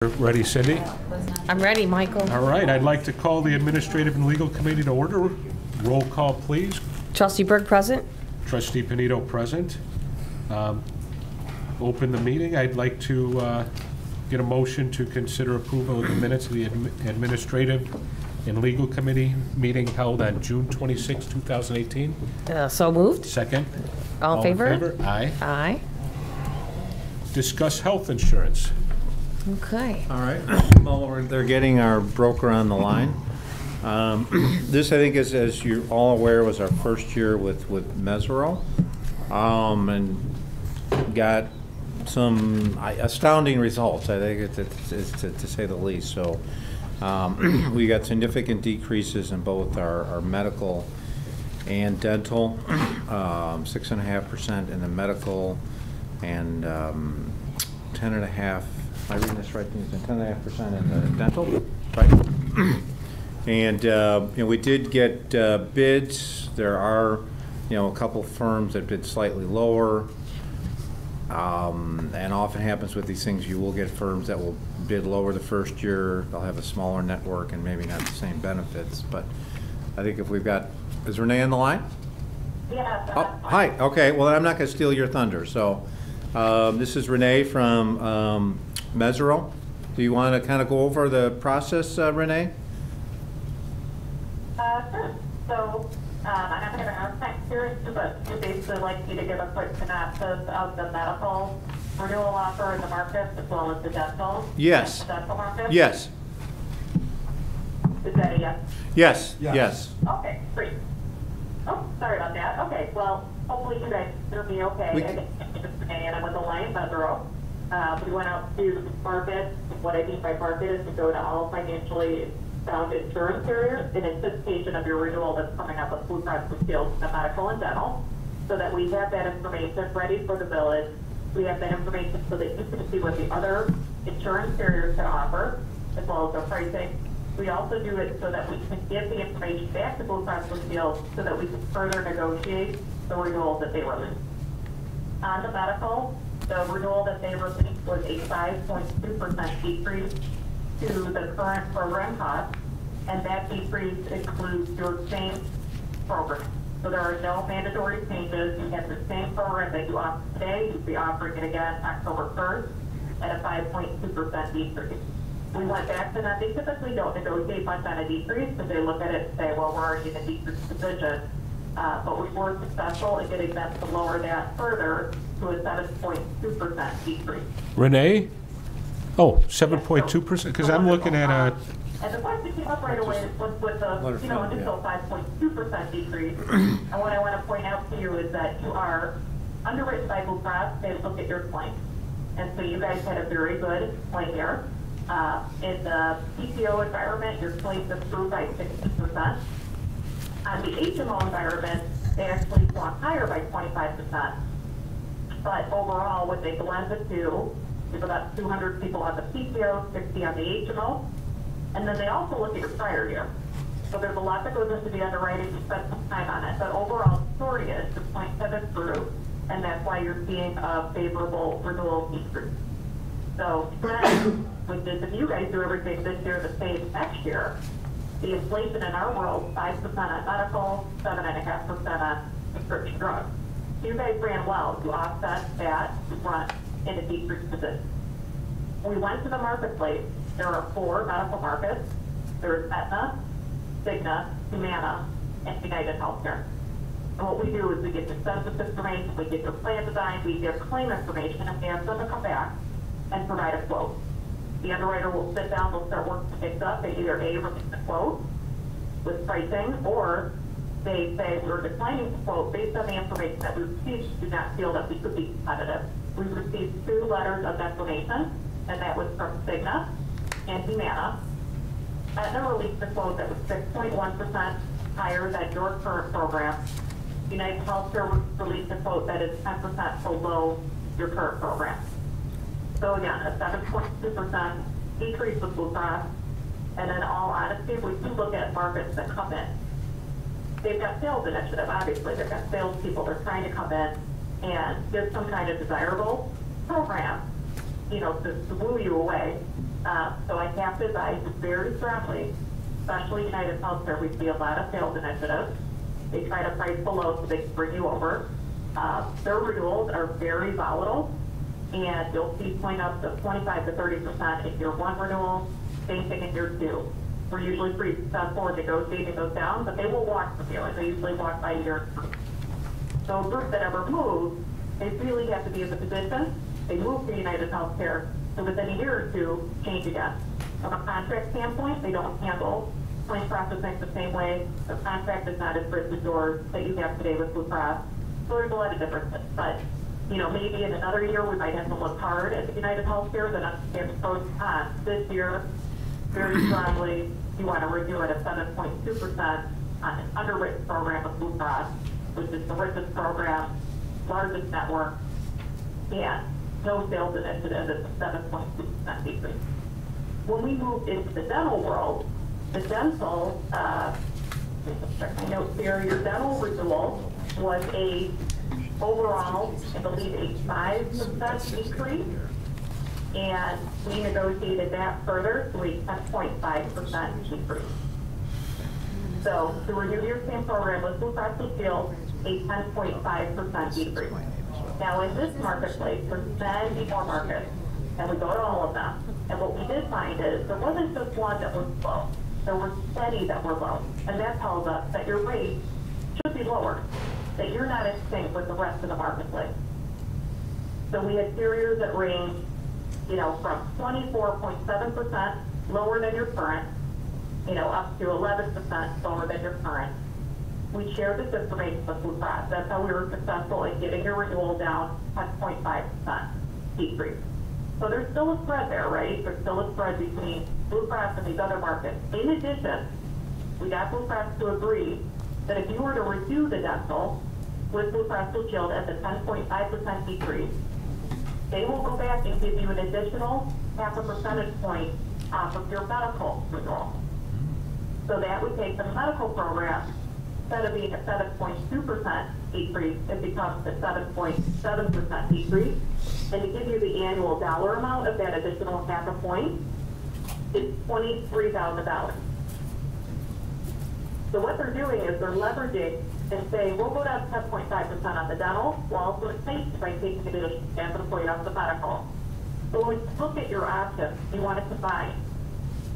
Ready, Cindy? I'm ready, Michael. All right, I'd like to call the Administrative and Legal Committee to order. Roll call, please. Trustee Berg present. Trustee Panito present. Open the meeting. I'd like to get a motion to consider approval of the minutes of the Administrative and Legal Committee meeting held on June 26, 2018. So moved. Second. All in favor? Aye. Aye. Discuss health insurance. Okay. All right. While they're getting our broker on the line, this I think is, as you're all aware, was our first year with Mesero, and got some astounding results. I think it's to say the least. So we got significant decreases in both our medical and dental, 6.5% in the medical, and 10.5%. Am I reading this right? 10.5% in the dental, right? And we did get bids. There are, a couple firms that bid slightly lower. And often happens with these things. You will get firms that will bid lower the first year. They'll have a smaller network and maybe not the same benefits. But I think if we've got, is Renee on the line? Yeah. Oh, hi. Okay. Well, I'm not going to steal your thunder. So this is Renee from Mesero. Do you want to kind of go over the process, Renee? Sure. So I'm not going to ask my experience, but we basically like you to give a quick synopsis of the medical renewal offer in the market as well as the dental. Yes. The dental market? Yes. Is that a yes? Yes. Yes. Okay, great. Oh, sorry about that. Okay, well, hopefully you guys will be okay. And I'm with Alliance Mesero. We went out to market. What I mean by market is to go to all financially sound insurance carriers in anticipation of your renewal that's coming up with Blue Cross Blue Shield, the medical and dental, so that we have that information ready for the village. We have that information so that you can see what the other insurance carriers can offer, as well as their pricing. We also do it so that we can give the information back to Blue Cross Blue Shield so that we can further negotiate the renewal that they release. On the medical, the renewal that they released was a 5.2% decrease to the current program cost, and that decrease includes your same program. So there are no mandatory changes. You have the same program that you offer today. You'll be offering it again October 1st at a 5.2% decrease. We went back to them. They typically don't negotiate much on a decrease because they look at it and say, well, we're already in a decrease position. But we were successful in getting them to lower that further to a 7.2% decrease. Renee? Oh, 7.2%? Because I'm looking at a... And the question came up right away was with the initial 5.2% decrease. And what I want to point out to you is that you are underwritten by Blue Cross. They look at your claim. And so you guys had a very good claim here. In the PPO environment, your claims improved by 60%. On the HMO environment, they actually swung higher by 25%. But overall, what they blend the two is about 200 people on the PPO, 60 on the HMO, and then they also look at your prior year. So there's a lot that goes into the underwriting. You spend some time on it, but overall, the story is the points have improved, and that's why you're seeing a favorable renewal decrease. So, which is if you guys do everything this year the same next year, the inflation in our world, 5% on medical, 7.5% on prescription drugs. So you guys ran well. You offset that front in a decreased position. We went to the marketplace. There are 4 medical markets. There's Aetna, Cigna, Humana, and United Healthcare. And what we do is we get your census information, we get your plan design, we get claim information, and we ask them to come back and provide a quote. The underwriter will sit down, they'll start working things up. They either A, release the quote with pricing, or they say we're declining the quote based on the information that we received, do not feel that we could be competitive. We received 2 letters of declination, and that was from Cigna and Humana. Aetna released a quote that was 6.1% higher than your current program. United Healthcare released a quote that is 10% below your current program. So again, a 7.2% decrease with Blue Cross. And in all honesty, we do look at markets that come in. They've got sales initiative, obviously. They've got salespeople. They're trying to come in and give some kind of desirable program, to woo you away. have to advise you very strongly, especially United Healthcare, we see a lot of sales initiatives. They try to price below so they can bring you over. Their renewals are very volatile, and you'll see point up to 25 to 30% in year one renewal, same thing in year two. We're usually pretty successful in negotiating those down, but they will walk with you, and they usually walk by year three. So a group that ever moves, they really have to be in the position. They move to United Healthcare, and within a year or two, change again. From a contract standpoint, they don't handle claim processing the same way. The contract is not as rich as yours that you have today with Blue Cross. So there's a lot of differences. But, you know, maybe in another year, we might have to look hard at United Healthcare, then understand the pros and cons. This year, very strongly, you want to renew at a 7.2% on an underwritten program of Blue Cross, which is the richest program, largest network, and no sales initiative is a 7.2% decrease. When we moved into the dental world, the dental, check my notes here, your dental renewal was a overall, I believe, a 5% decrease, and we negotiated that further to a 10.5% decrease. So to renew your same program with Blue Cross Blue Shield, a 10.5% decrease. Now in this marketplace, there's many more markets, and we go to all of them. And what we did find is there wasn't just one that was low. There were many that were low. And that tells us that your rate should be lower, that you're not in sync with the rest of the marketplace. So we had carriers that range, you know, from 24.7% lower than your current, you know, up to 11% lower than your current. We shared this information with Blue Cross. That's how we were successful in getting your renewal down 10.5% decrease. So there's still a spread there, right? There's still a spread between Blue Cross and these other markets. In addition, we got Blue Cross to agree that if you were to redo the dental with Blue Cross Blue Shield at the 10.5% decrease, they will go back and give you an additional 0.5 percentage point off of your medical renewal. So that would take the medical program, instead of being a 7.2% decrease, it becomes a 7.7% decrease. And to give you the annual dollar amount of that additional 0.5 point, it's $23,000. So what they're doing is they're leveraging and saying, we'll go down to 10.5% on the dental, we'll also take by taking an additional 0.5 point off the medical. So when you look at your options, you want to combine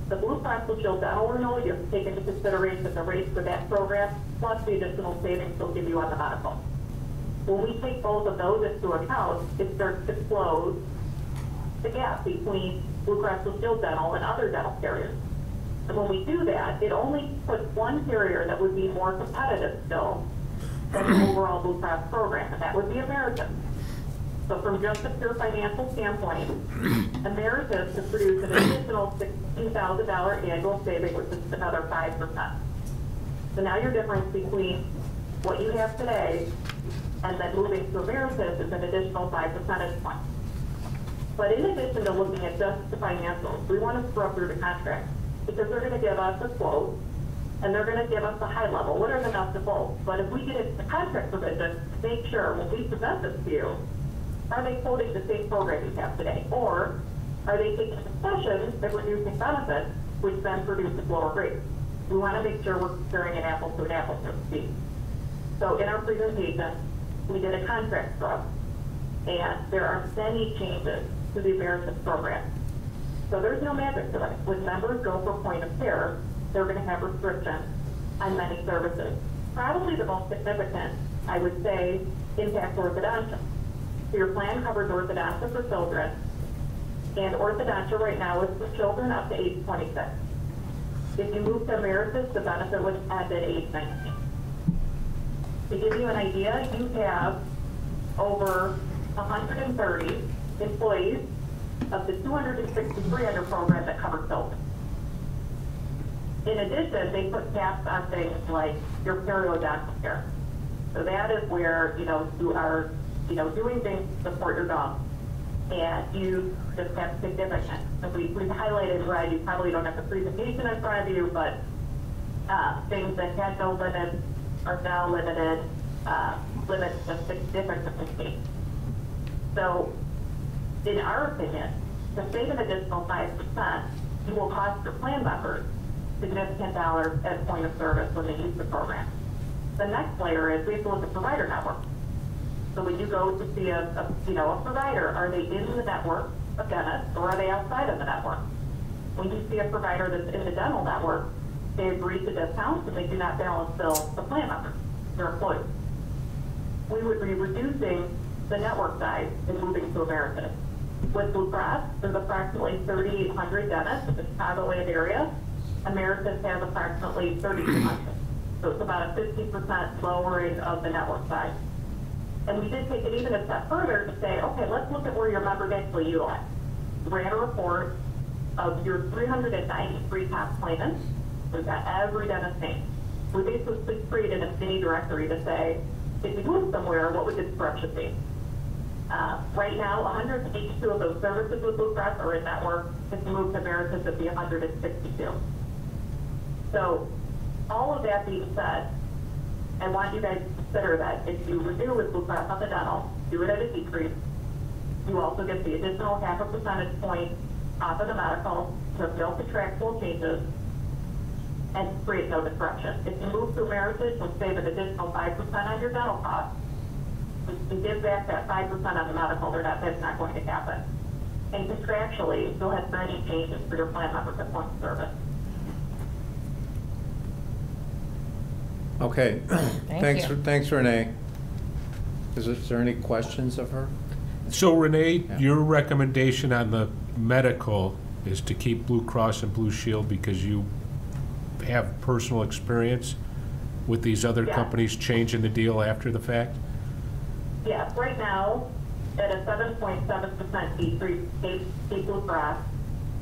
the Blue Cross Blue Shield dental renewal, you have to take into consideration the rates for that program, plus the additional savings they'll give you on the medical. When we take both of those into account, it starts to close the gap between Blue Cross Blue Shield dental and other dental carriers. And when we do that, it only puts one carrier that would be more competitive still than the overall Blue Cross program, and that would be American. So from just a pure financial standpoint, Ameritas has produced an additional $16,000 annual saving, which is another 5%. So now your difference between what you have today and then moving to Ameritas is an additional 5 percentage points. But in addition to looking at just the financials, we want to scrub through the contract because they're going to give us a quote and they're going to give us a high level. What are the nuts and bolts? But if we get into the contract provision, make sure when we present this to you, are they quoting the same program you have today? Or are they taking concessions and reducing benefits, which then produces lower rates? We want to make sure we're comparing an apple to an apple, so to speak. So in our presentation, we did a contract scrub, and there are many changes to the Ameritas program. So there's no magic to it. When members go for point of care, they're going to have restrictions on many services. Probably the most significant, I would say, impacts orthodontia. So your plan covers orthodontia for children, and orthodontia right now is for children up to age 26. If you move to Ameritas, the benefit would end at age 19. To give you an idea, you have over 130 employees of the 263 under program that cover children. In addition, they put caps on things like your periodontal care. So that is where, you are, doing things to support your gums. And you just have significant. So we've highlighted where you probably don't have the presentation in front of you, but things that had no limits are now limited, limits just significantly. So in our opinion, to save an additional 5%, you will cost your plan members significant dollars at point of service when they use the program. The next layer is we have to look at provider network. So when you go to see a provider, are they in the network of dentists or are they outside of the network? When you see a provider that's in the dental network, they agree to discounts and they do not balance bill the plan members, their employees. We would be reducing the network size and moving to Ameritas. With Blue Cross, there's approximately 3,800 dentists in the Chicagoland area. Ameritas has approximately 3,200. So it's about a 50% lowering of the network size. And we did take it even a step further to say, okay, let's look at where your members actually utilize. We ran a report of your 393 top plans. We've got every dentist name. We basically created a mini directory to say, if you move somewhere, what would the disruption be? Right now, 182 of those services with Blue Cross are in network. If you move to Ameritas, it'd be 162. So all of that being said, I want you guys to consider that if you renew with Blue Cross on the dental, do it at a decrease. You also get the additional 0.5 percentage point off of the medical to no contractual changes and create no disruption. If you move to Ameritas, you'll save an additional 5% on your dental costs. You give back that 5% on the medical, that's not going to happen. And contractually, you'll have many changes for your plan members at point of service. Okay, Thank you. thanks Renee. Is there any questions of her? So Renee, Yeah. your recommendation on the medical is to keep Blue Cross and Blue Shield because you have personal experience with these other Yeah. companies changing the deal after the fact? Yeah, right now, at a 7.7% decrease, state Blue Cross,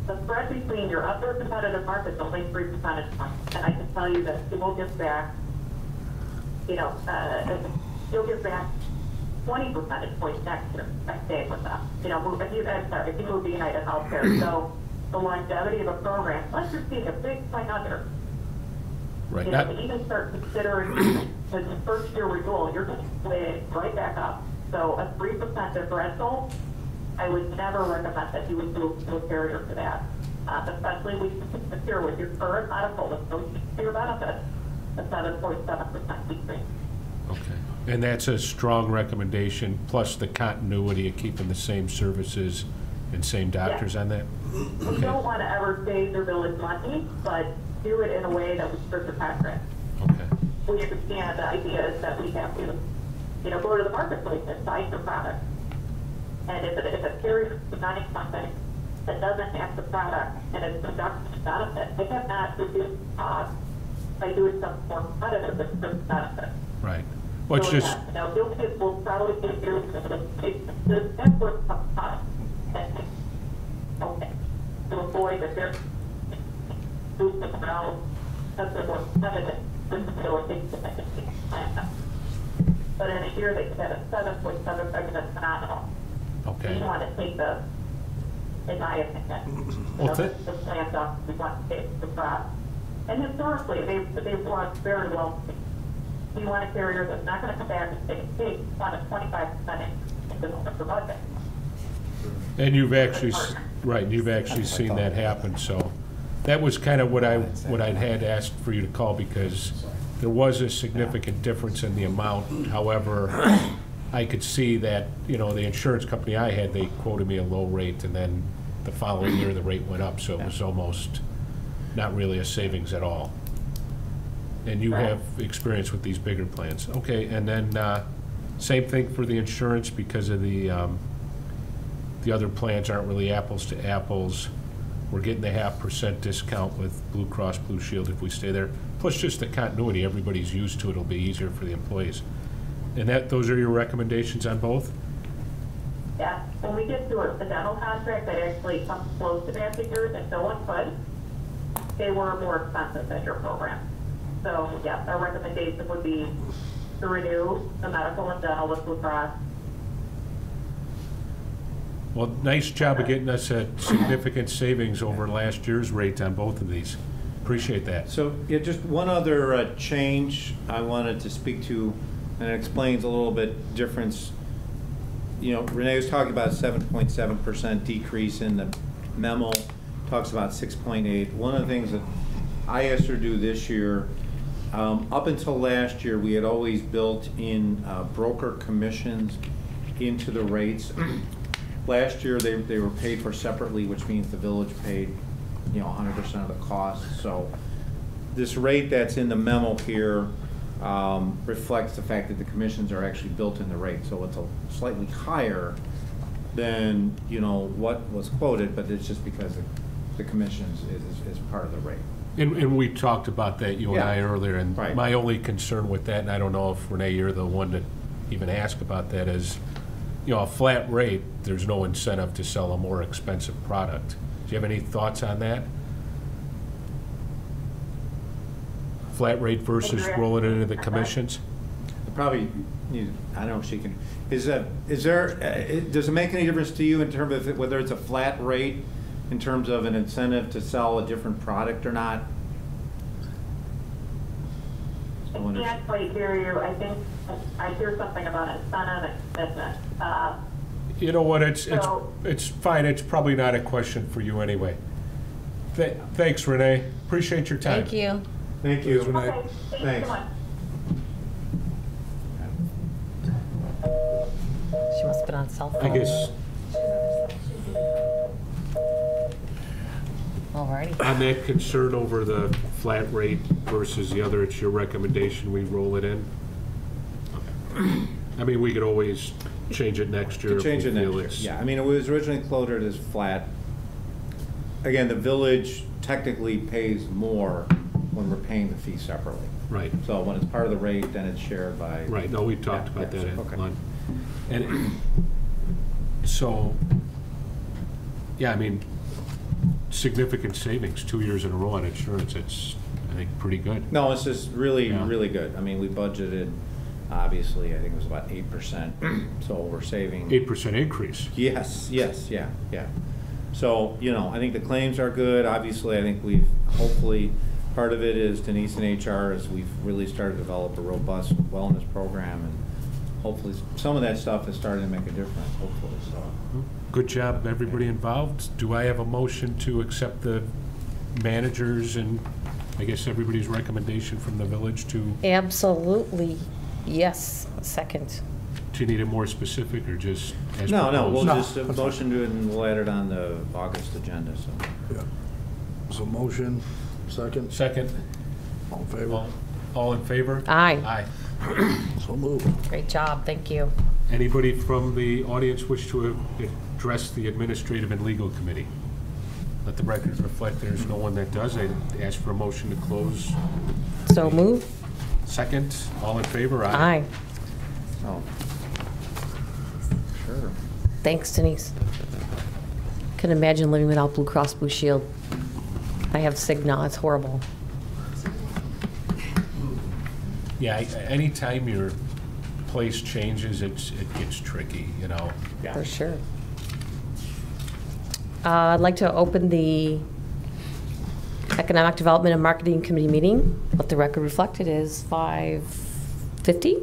the spread between your other competitive markets is only 3 percentage points. And I can tell you that you will give back, you'll give back 20 percentage points next year by staying with them. If you move to United Healthcare. So the longevity of a program, unless you're seeing a big spike under, Right. to even start considering the first year renewal, you're going to play right back up. So a 3% differential, I would never recommend that you would move to a carrier for that. Especially with your current medical with no your benefits, a 7.7% decrease. Okay. And that's a strong recommendation, plus the continuity of keeping the same services and same doctors on that? We don't want to ever save your village money, but do it in a way that would serve the contract. Okay. We understand the idea is that we have to, go to the marketplace and buy your product. And if a carrier is designing something that doesn't have the product and it's production benefit, they have not reduced costs by doing something more competitive with the benefit. Right. Well, it's So, just, those kids will probably get your, the network cost. Okay. To avoid that they're boosting around, that's the more competitive, this facilitates the plan. But in a year, they said a 7.7%, that's phenomenal. okay. We want to take the, in my opinion, Well, the plans off, we want to take the crop. And historically, they've worked very well. We want a carrier that's not going to come back and say, hey, we want a 25% increase in the budget. And you've actually, you've actually seen that happen, so that was kind of what I'd had asked for you to call, because there was a significant difference in the amount. However, I could see that, the insurance company I had, they quoted me a low rate, and then the following year, the rate went up, so it was almost not really a savings at all. And you have experience with these bigger plans. Okay, and then same thing for the insurance, because of the other plans aren't really apples to apples. We're getting the 0.5% discount with Blue Cross Blue Shield if we stay there. Plus just the continuity, everybody's used to it, it'll be easier for the employees. And those are your recommendations on both? Yeah, when we get to the dental contract that actually comes close to that figures, and no one could, they were more expensive than your program. So yes, our recommendation would be to renew the medical and dental with Blue Cross. Well, nice job of getting us a significant savings over last year's rate on both of these. Appreciate that. So, yeah, just one other change I wanted to speak to, and it explains a little bit difference. Renee was talking about a 7.7% decrease in the memo talks about 6.8. One of the things that I asked her to do this year, up until last year, we had always built in broker commissions into the rates. Last year, they were paid for separately, which means the village paid, 100% of the cost. So this rate that's in the memo here reflects the fact that the commissions are actually built in the rate. So it's slightly higher than, what was quoted, but it's just because the commissions is part of the rate. And we talked about that, you and I, Yeah. earlier, and Right. my only concern with that, and I don't know if, Renee, you're the one to even ask about that, is, a flat rate, there's no incentive to sell a more expensive product. Do you have any thoughts on that? Flat rate versus rolling it into the commissions? Probably, I don't know if she can, does it make any difference to you in terms of whether it's a flat rate, in terms of an incentive to sell a different product or not? I can't quite hear you. I think I hear something about incentive and commitment. You know what, it's So- fine, it's probably not a question for you anyway. Thanks, Renee, appreciate your time. Thank you. Thank you. Okay, thank you Thanks. so much. She must have been on cell phone. I guess, Alrighty. on that concern over the flat rate versus the other, it's your recommendation we roll it in? I mean, we could always change it next year To if we change it next feel year, it's. yeah. I mean, it was originally quoted as flat. Again, the village technically pays more when we're paying the fee separately. Right, So when it's part of the rate, then it's shared by. right, no, we talked Yeah, about yeah, that at okay. lunch. And so, yeah, I mean, significant savings, 2 years in a row on insurance, it's, I think, pretty good. No, it's just really, Yeah. really good. I mean, we budgeted, obviously, I think it was about 8%, so we're saving. 8% increase. Yes, yeah. So, I think the claims are good. Obviously, I think hopefully, part of it is Denise and HR, as we've really started to develop a robust wellness program, and hopefully, some of that stuff is starting to make a difference, hopefully, so. Good job, everybody involved. Do I have a motion to accept the managers and, I guess, everybody's recommendation from the village to, Absolutely. Yes. Second. do you need it more specific or just as No, we'll proposed? just motion to it and we'll add it on the August agenda, so. Yeah. So motion, second, Second, all in favor? all in favor? Aye. Aye. So moved. Great job. Thank you. Anybody from the audience wish to address the Administrative and Legal Committee? Let the record reflect there's no one that does. I ask for a motion to close. So move. Second, all in favor? Aye. Oh. Sure. Thanks, Denise. Couldn't imagine living without Blue Cross Blue Shield. I have Cigna. It's horrible. Yeah, anytime your place changes, it gets tricky, Yeah. For sure. I'd like to open the Economic Development and Marketing Committee meeting. Let the record reflect it is 5:50.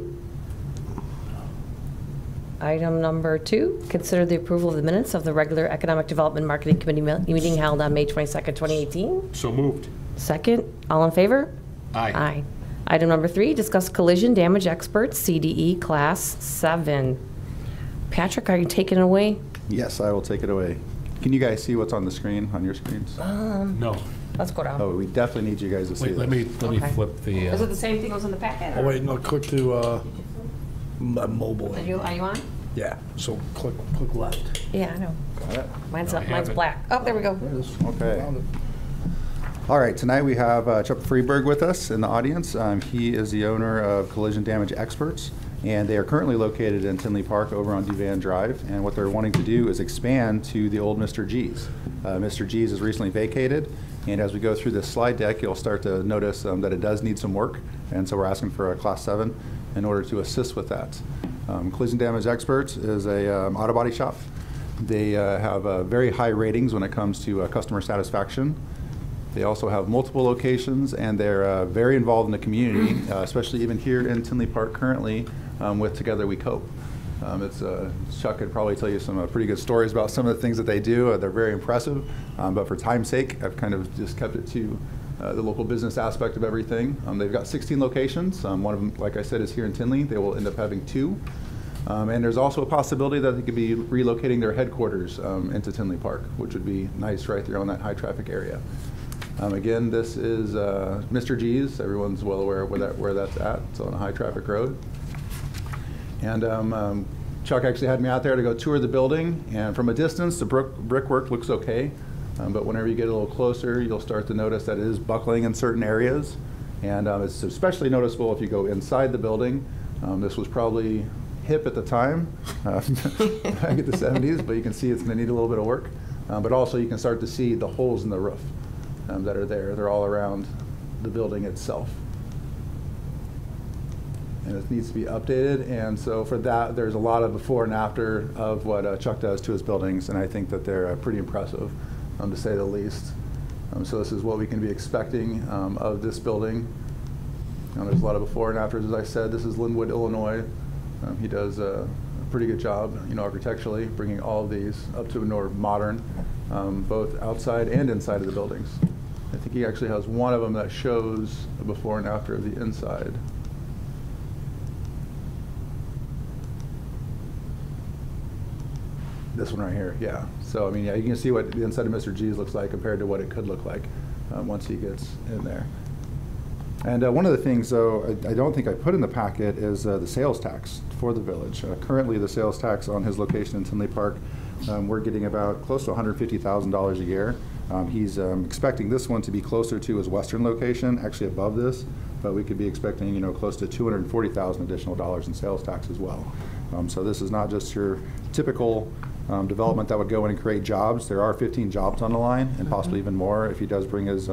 Item number 2, consider the approval of the minutes of the regular Economic Development and Marketing Committee meeting held on May 22nd, 2018. So moved. Second, all in favor? Aye. Aye. Item number 3, discuss collision damage experts, CDE Class 7. Patrick, are you taking it away? Yes, I will take it away. Can you guys see what's on the screen, on your screens? No. Let's go down. Oh, we definitely need you guys to see Wait, this. let me Okay. flip the, Is it the same thing that was in the packet? Oh, wait, no, click to, mobile. Are you on? Yeah, so click left. Yeah, I know. Got it? Mine's No, I not, mine's have it. black. Oh, there we go. There it is. Okay. Found it. All right, tonight we have Chuck Freeberg with us in the audience. He is the owner of Collision Damage Experts, and they are currently located in Tinley Park over on Duvan Drive. And what they're wanting to do is expand to the old Mr. G's. Mr. G's is recently vacated, and as we go through this slide deck, you'll start to notice that it does need some work, and so we're asking for a Class 7 in order to assist with that. Collision Damage Experts is a auto body shop. They have very high ratings when it comes to customer satisfaction. They also have multiple locations, and they're very involved in the community, especially even here in Tinley Park currently with Together We Cope. Chuck could probably tell you some pretty good stories about some of the things that they do. They're very impressive, but for time's sake, I've kind of just kept it to the local business aspect of everything. They've got 16 locations. One of them, like I said, is here in Tinley. They will end up having 2. And there's also a possibility that they could be relocating their headquarters into Tinley Park, which would be nice right there on that high traffic area. Again, this is Mr. G's. Everyone's well aware of where that's at. It's on a high traffic road. And Chuck actually had me out there to go tour the building. And from a distance, the brickwork looks okay. But whenever you get a little closer, you'll start to notice that it is buckling in certain areas. And it's especially noticeable if you go inside the building. This was probably hip at the time, back at the 70s, but you can see it's going to need a little bit of work. But also you can start to see the holes in the roof that are there. They're all around the building itself. And it needs to be updated. And so for that, there's a lot of before and after of what Chuck does to his buildings. And I think that they're pretty impressive, to say the least. So this is what we can be expecting of this building. There's a lot of before and afters, as I said. This is Linwood, Illinois. He does a pretty good job, architecturally, bringing all of these up to a more modern, both outside and inside of the buildings. I think he actually has one of them that shows a before and after of the inside. This one right here, yeah. So, I mean, yeah, you can see what the inside of Mr. G's looks like compared to what it could look like once he gets in there. And one of the things, though, I don't think I put in the packet is the sales tax for the village. Currently, the sales tax on his location in Tinley Park, we're getting about close to $150,000 a year. He's expecting this one to be closer to his western location, actually above this, but we could be expecting, close to $240,000 additional dollars in sales tax as well. So this is not just your typical development that would go in and create jobs. There are 15 jobs on the line, and possibly even more if he does bring his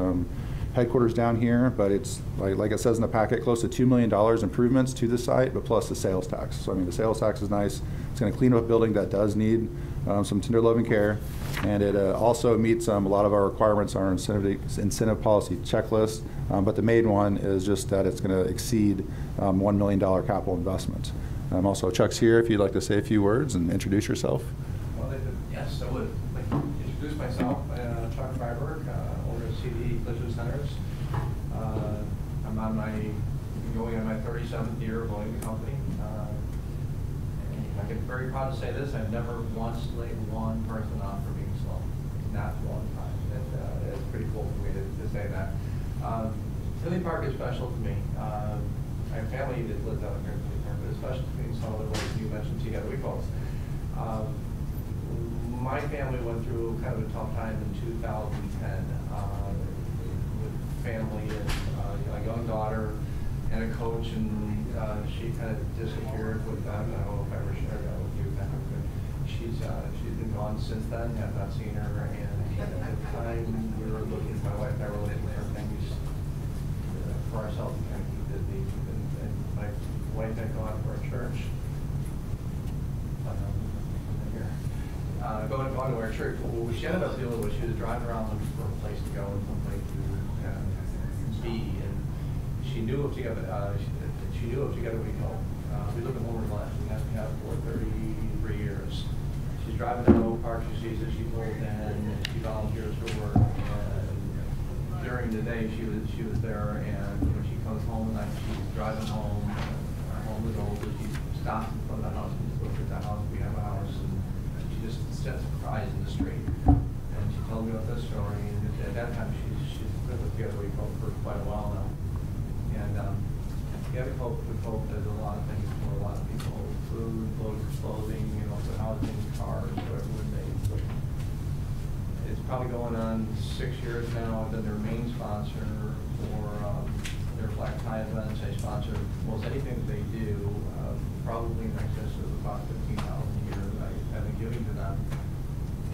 headquarters down here, but it's like it says in the packet, close to $2 million improvements to the site, but plus the sales tax. So I mean, the sales tax is nice. It's going to clean up a building that does need some tender loving care, and it also meets a lot of our requirements on our incentive policy checklist. But the main one is just that it's going to exceed $1 million capital investment. Also, Chuck's here if you'd like to say a few words and introduce yourself. Well, yes, I would like to introduce myself. Chuck Freiberg, owner of CD Collision Centers. I'm going on my 37th year of owning the company. And I get very proud to say this: I've never once laid one person off for being slow, not one time. It's pretty cool for me to say that. Tinley Park is special to me. I have family that lives out here in Tinley Park, but it's special to me in some other ways. You mentioned Together We Folks. My family went through kind of a tough time in 2010 with family and a young daughter and a coach, and she kind of disappeared with them. I don't know if I ever shared that with you, but she's been gone since then. I've not seen her, and at the time we were looking, my wife and I were looking for things for ourselves to kind of keep busy. And my wife had gone for a church. Going to our church, what she ended up doing was she was driving around looking for a place to go and someplace to be, and she knew of Together. She knew of Together We Go. We live in Homer Glen. We have for 33 years. She's driving down Oak Park. She sees that she's old, and she volunteers for work. And during the day, she was there, and when she comes home at night, she's driving home. Our home is old, but she stops in front of the house and just looks at the house. We have a house, and she just sits and cries in the street. And she told me about this story, and at that time she's been with Together We Go for quite a while now. And Together We Go does a lot of things for a lot of people: food, clothing, for housing, cars, whatever they. It's probably going on 6 years now. I've been their main sponsor for their black tie events. I sponsor most anything that they do, probably in excess of about $15,000 a year that I've been giving to them.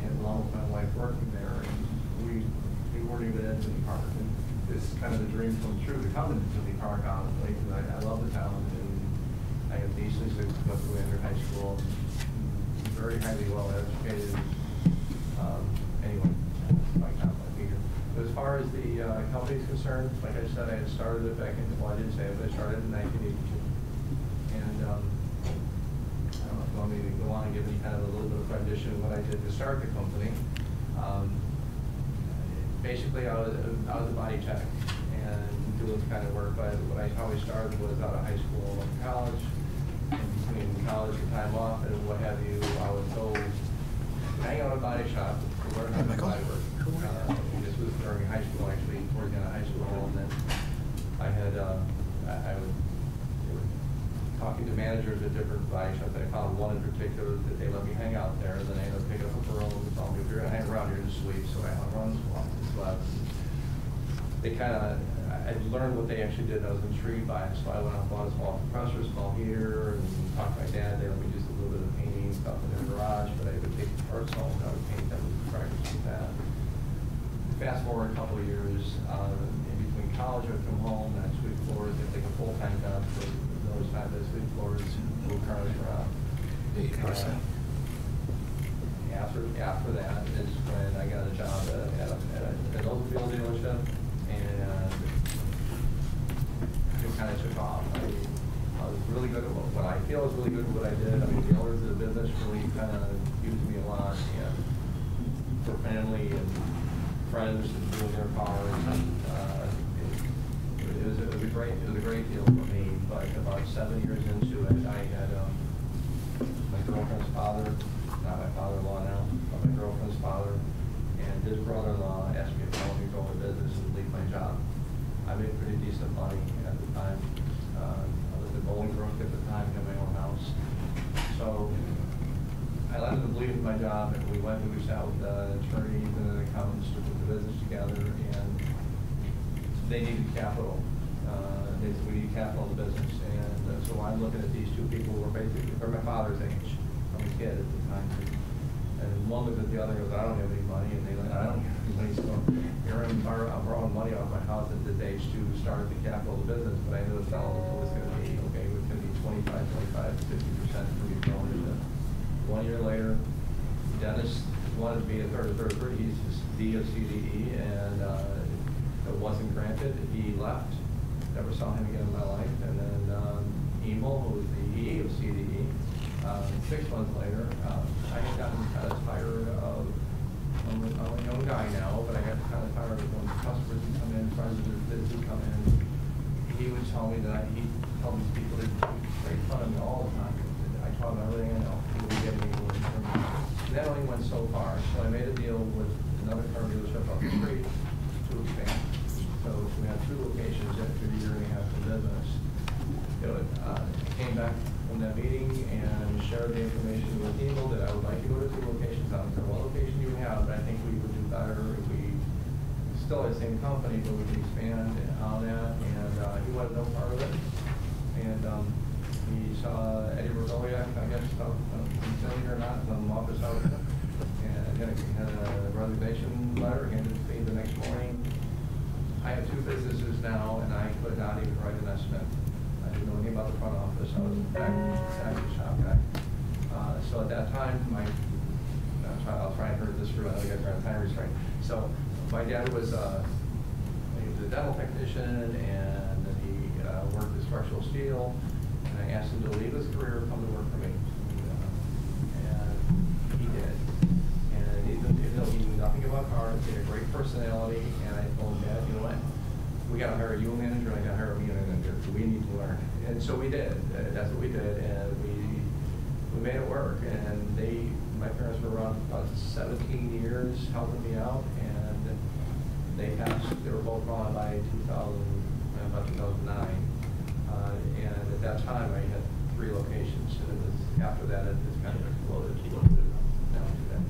And along with my wife working there, and we weren't even at Tinley Park. And it's kind of the dream come true to come into Tinley Park, honestly, because I love the town, and I have nieces that go through Andrew High School, very highly well educated. Anyway, my compliment here. But as far as the company is concerned, like I said, I had started it back in, well, I didn't say it, but I started in 1982. And I don't know if you want me to go on and give any kind of a little bit of rendition of what I did to start the company. Basically, I was a body tech and doing this kind of work, but how I started was out of high school and college. And between college and time off and what have you, I would go hang out at a body shop to learn how to do body work. This was during high school, actually, towards the end of high school, and then I had, I was talking to managers at different body shops. I found one in particular that they let me hang out there, and then I ended up picking up a girl and told me, if you're gonna hang around here, just sleep. So I hung around and slept. They kind of, I learned what they actually did. I was intrigued by it, so I went out and bought a small compressor, small heater, and talked to my dad. They let me do a little bit of painting stuff in their garage, but I would take the parts home, I would paint them, practice with that. Fast forward a couple of years, in between college, I'd come home, and I'd sweep floors, I'd take a full-time job for those times I'd sweep floors, move cars around. After that is when I got a job at an Oldsmobile dealership, and it kind of took off. I was really good at what I feel is really good at what I did. I mean, the owners of the business really kind of used me a lot, and for family and friends and doing their cars. It was a great deal for me. But about 7 years into it, I had my girlfriend's father, not my father-in-law now, but my girlfriend's father, and his brother-in-law asked me if I wanted to go into business and leave my job. I made pretty decent money at the time. I lived in Bolingbrook at the time, had my own house. So I let them leave my job, and we sat with attorneys and accountants to put the business together, and they needed capital. They said, we need capital in the business. And so I'm looking at these two people who were basically, they're my father's age. I'm a kid at the time. And one looked at the other and goes, I don't have any money. And they like, I don't have any money. So here I'm borrowing money off my house at this age to start the capital of the business. But I knew the fellow was going to be, okay, it was going to be 25 to 50% for me for ownership. 1 year later, Dennis wanted to be a third, he's D of CDE, and it wasn't granted. He left. Never saw him again in my life. And then Emil, who was the E of CDE, 6 months later, I had gotten kind of tired of, I'm a young guy now, but I got kind of tired of when customers would come in, friends of his business would come in. He would tell me that he told these people that make fun of me all the time. I taught him everything I know. He wouldn't get any more from me. That only went so far. So I made a deal with another car dealership up the street to expand. So we had 2 locations after a year and a half of business. Came back from that meeting and shared the information with people that I would like to go to 2 locations. I don't care what location you have, but I think we would do better if we still had the same company, but we could expand on that. And he wanted no part of it. And he saw Eddie Rogoliak, I guess, from Philly or not, from the office out there. And had a resignation letter handed to me the next morning. I have 2 businesses now, and I could not even write an estimate. I didn't know anything about the front office. I was back shop guy. So at that time, I'll try and hurt this through. I know you guys are on time restraint. So my dad was a dental technician, and he worked at structural steel. And I asked him to leave his career and come to work for me. And he did. And he knew nothing about cars. He had a great personality. And I told him, Dad, you know what? We got to hire you a manager, and I got to hire me a manager. We need to learn. And so we did. That's what we did. And we made it work. And my parents were around for about 17 years helping me out. And they were both gone by about 2009. And at that time, I had 3 locations. And after that, it kind of exploded a little bit down to that.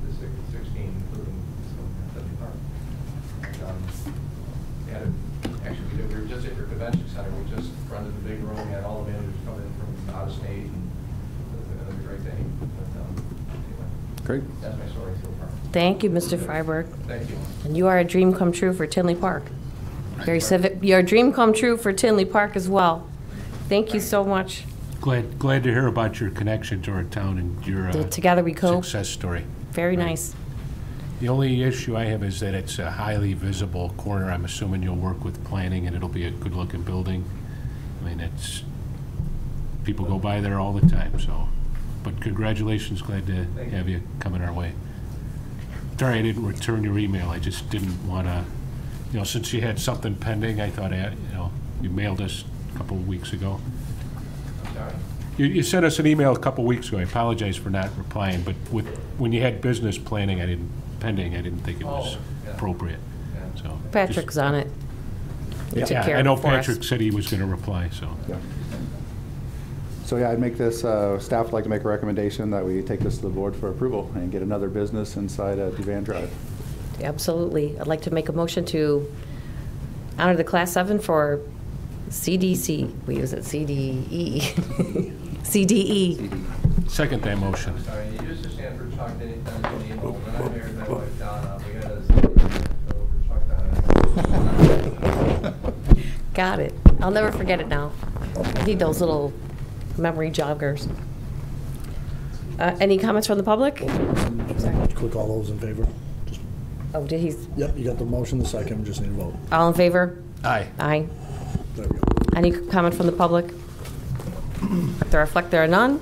The 16, including the car. Actually, we were just at your convention center. We just rented a big room. We had all the managers come in from out of state, and it was a great day. But anyway, Great. that's my story so far. Thank you, Mr. Freiberg. Thank you. And you are a dream come true for Tinley Park. You're a dream come true for Tinley Park as well. Thank you so much. Glad to hear about your connection to our town and your Together we cope. success story. Very Right. nice. The only issue I have is that it's a highly visible corner. I'm assuming you'll work with planning and it'll be a good-looking building. I mean, People go by there all the time, so. But congratulations, glad to have you coming our way. Sorry I didn't return your email, I just didn't want to, since you had something pending, I thought, you mailed us a couple of weeks ago. I'm sorry? You sent us an email a couple of weeks ago, I apologize for not replying, but when you had business planning, I didn't think it was appropriate, so. Patrick's on it. He took care Yeah, I of know it for us. Patrick said he was going to reply, so. Yeah. So yeah, I'd make this, staff would like to make a recommendation that we take this to the board for approval and get another business inside Duvan Drive. Absolutely. I'd like to make a motion to honor the Class 7 for CDC. We use it CDE. CDE. Second that motion. I'm sorry, you used to stand for Chuck, then you done the name, when I married my wife Donna, we got a Chuck Donna. Got it. I'll never forget it now. I need those little memory joggers. Any comments from the public? Click all those in favor. Oh, did he? Yep, you got the motion, the second, just need to vote. All in favor? Aye. Aye. There we go. Any comment from the public? Let there reflect there are none.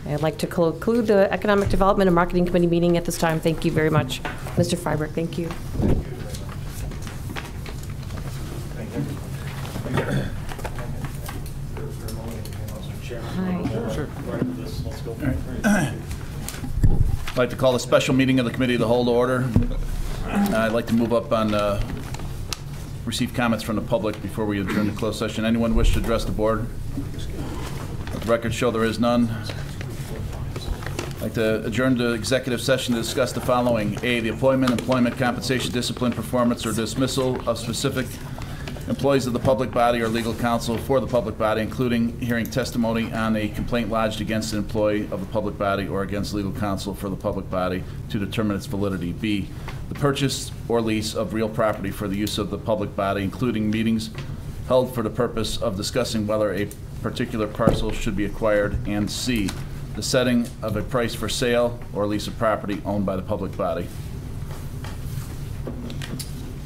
I'd like to conclude the Economic Development and Marketing Committee meeting at this time. Thank you very much. Mr. Freiberg, thank you. I'd like to call the special meeting of the Committee of the Whole to order. I'd like to move up on receive comments from the public before we adjourn to closed session. Anyone wish to address the board? Let the record show there is none. I'd like to adjourn to executive session to discuss the following. A, the employment, compensation, discipline, performance, or dismissal of specific employees of the public body or legal counsel for the public body, including hearing testimony on a complaint lodged against an employee of the public body or against legal counsel for the public body to determine its validity. B, the purchase or lease of real property for the use of the public body, including meetings held for the purpose of discussing whether a particular parcel should be acquired. And C, the setting of a price for sale or lease of property owned by the public body.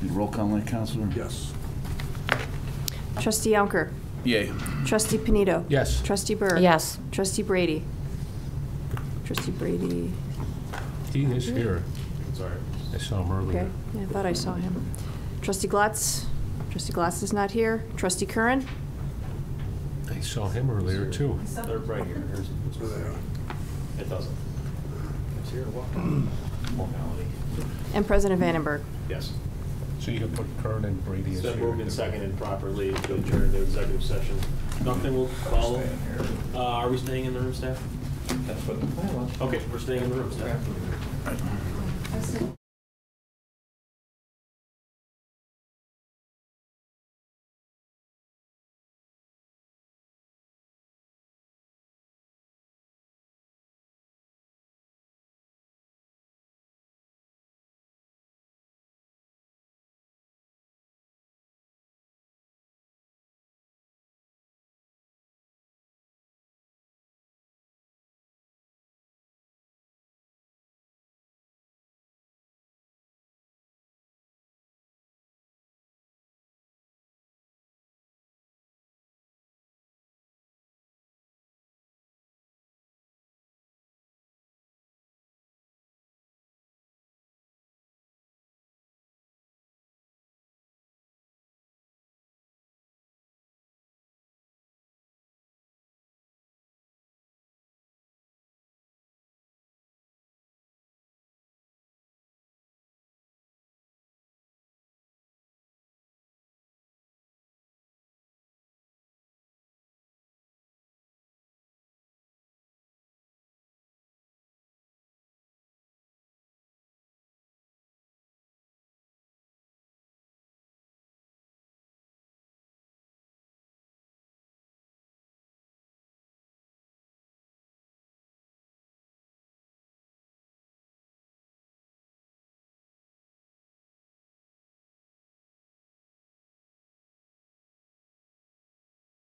Need a roll call, Lane Counselor? Yes. Trustee Yonker. Yay. Trustee Panito. Yes. Trustee Burr. Yes. Trustee Brady. Trustee Brady. He is here. Sorry. I saw him earlier. Okay, yeah, I thought I saw him. Trustee Glatz. Trustee Glatz is not here. Trustee Curran. I saw him earlier, too. They're right here. It doesn't. It's here to what? Formality. And President Vandenberg. Yes. So you can put Kern and Brady as It's been here. moved and seconded properly to adjourn to executive session. Nothing will follow. Are we staying in the room, staff? That's what the plan was. Okay, we're staying in the room, staff.